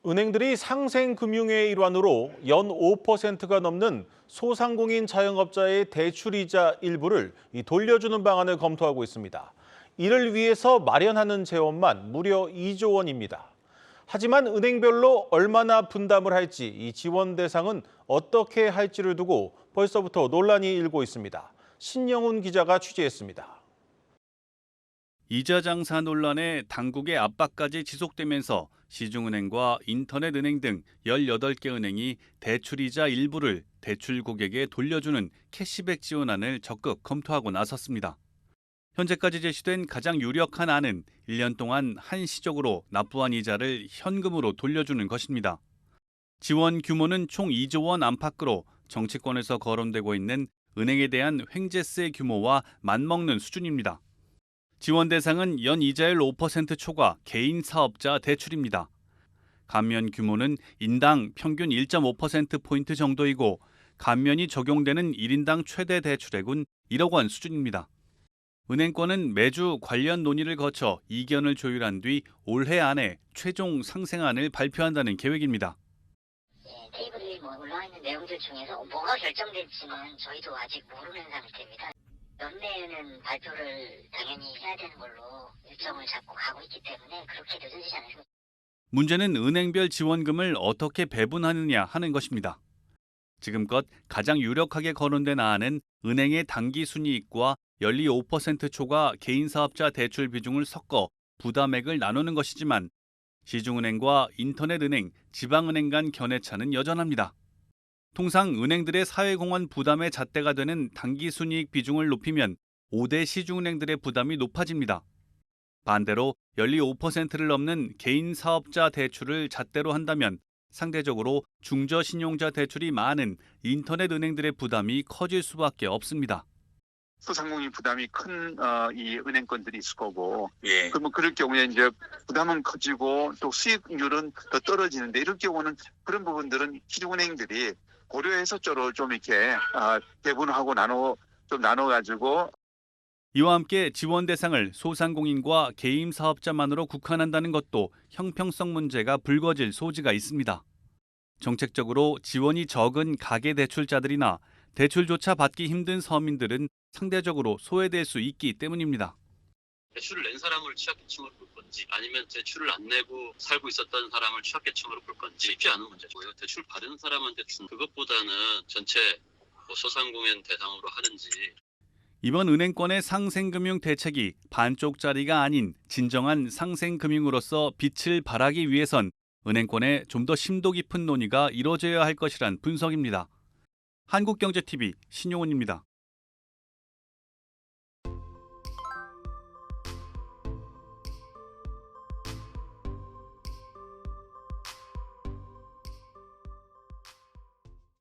은행들이 상생금융의 일환으로 연 5%가 넘는 소상공인 자영업자의 대출이자 일부를 돌려주는 방안을 검토하고 있습니다. 이를 위해서 마련하는 재원만 무려 2조 원입니다. 하지만 은행별로 얼마나 분담을 할지, 이 지원 대상은 어떻게 할지를 두고 벌써부터 논란이 일고 있습니다. 신영훈 기자가 취재했습니다. 이자 장사 논란에 당국의 압박까지 지속되면서 시중은행과 인터넷은행 등 18개 은행이 대출이자 일부를 대출 고객에 돌려주는 캐시백 지원안을 적극 검토하고 나섰습니다. 현재까지 제시된 가장 유력한 안은 1년 동안 한시적으로 납부한 이자를 현금으로 돌려주는 것입니다. 지원 규모는 총 2조 원 안팎으로 정치권에서 거론되고 있는 은행에 대한 횡재세 규모와 맞먹는 수준입니다. 지원 대상은 연 이자율 5% 초과 개인 사업자 대출입니다. 감면 규모는 인당 평균 1.5%포인트 정도이고 감면이 적용되는 1인당 최대 대출액은 1억 원 수준입니다. 은행권은 매주 관련 논의를 거쳐 이견을 조율한 뒤 올해 안에 최종 상생안을 발표한다는 계획입니다. 테이블에 올라와 있는 내용들 중에서 뭐가 결정될지는 저희도 아직 모르는 상태입니다. 연내에는 발표를 당연히 해야 되는 걸로 일정을 잡고 가고 있기 때문에 그렇게 늦어지지 않습니다. 문제는 은행별 지원금을 어떻게 배분하느냐 하는 것입니다. 지금껏 가장 유력하게 거론된 안은 은행의 당기 순이익과 연리 5% 초과 개인사업자 대출 비중을 섞어 부담액을 나누는 것이지만 시중은행과 인터넷은행, 지방은행 간 견해차는 여전합니다. 통상 은행들의 사회공헌 부담의 잣대가 되는 당기순이익 비중을 높이면 5대 시중은행들의 부담이 높아집니다. 반대로 연리 5%를 넘는 개인 사업자 대출을 잣대로 한다면 상대적으로 중저신용자 대출이 많은 인터넷 은행들의 부담이 커질 수밖에 없습니다. 소상공인 부담이 큰 이 은행권들이 있을 거고, 그러면 그럴 경우에 이제 부담은 커지고 또 수익률은 더 떨어지는데, 이럴 경우는 그런 부분들은 시중은행들이 고려해서 좀 이렇게 배분하고 나눠가지고. 이와 함께 지원 대상을 소상공인과 개인 사업자만으로 국한한다는 것도 형평성 문제가 불거질 소지가 있습니다. 정책적으로 지원이 적은 가계대출자들이나 대출조차 받기 힘든 서민들은 상대적으로 소외될 수 있기 때문입니다. 대출을 낸 사람을 취약계층으로 볼 건지 아니면 대출을 안 내고 살고 있었던 사람을 취약계층으로 볼 건지 쉽지 않은 문제고요. 대출 받은 사람한테 준 그것보다는 전체 소상공인 대상으로 하는지. 이번 은행권의 상생금융 대책이 반쪽짜리가 아닌 진정한 상생금융으로서 빛을 발하기 위해선 은행권에 좀 더 심도 깊은 논의가 이뤄져야 할 것이란 분석입니다. 한국경제TV 신용훈입니다.